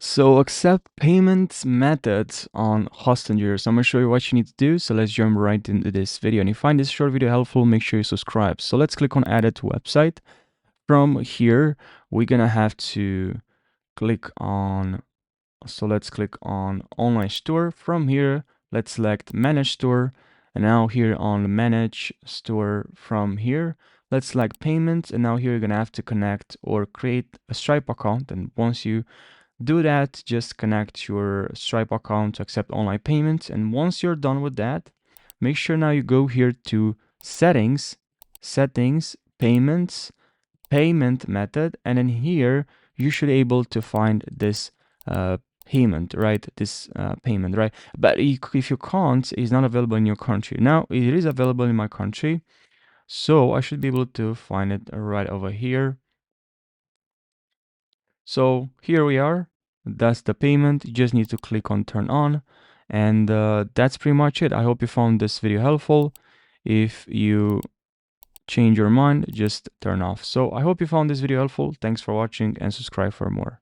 So accept payments methods on Hostinger. So I'm going to show you what you need to do. So let's jump right into this video. And if you find this short video helpful, make sure you subscribe. So let's click on edit website. From here, we're going to have to click on, so let's click on online store. From here, let's select manage store. And now here on manage store, from here, let's select payments. And now here you're going to have to connect or create a Stripe account. And once you do that, just connect your Stripe account to accept online payments. And once you're done with that, make sure now you go here to settings, payments, payment method. And then here you should be able to find this payment, right? This payment, right? But if you can't, it's not available in your country. Now it is available in my country. So I should be able to find it right over here. So here we are. That's the payment. You just need to click on turn on. And that's pretty much it. I hope you found this video helpful. If you change your mind, just turn off. So I hope you found this video helpful. Thanks for watching and subscribe for more.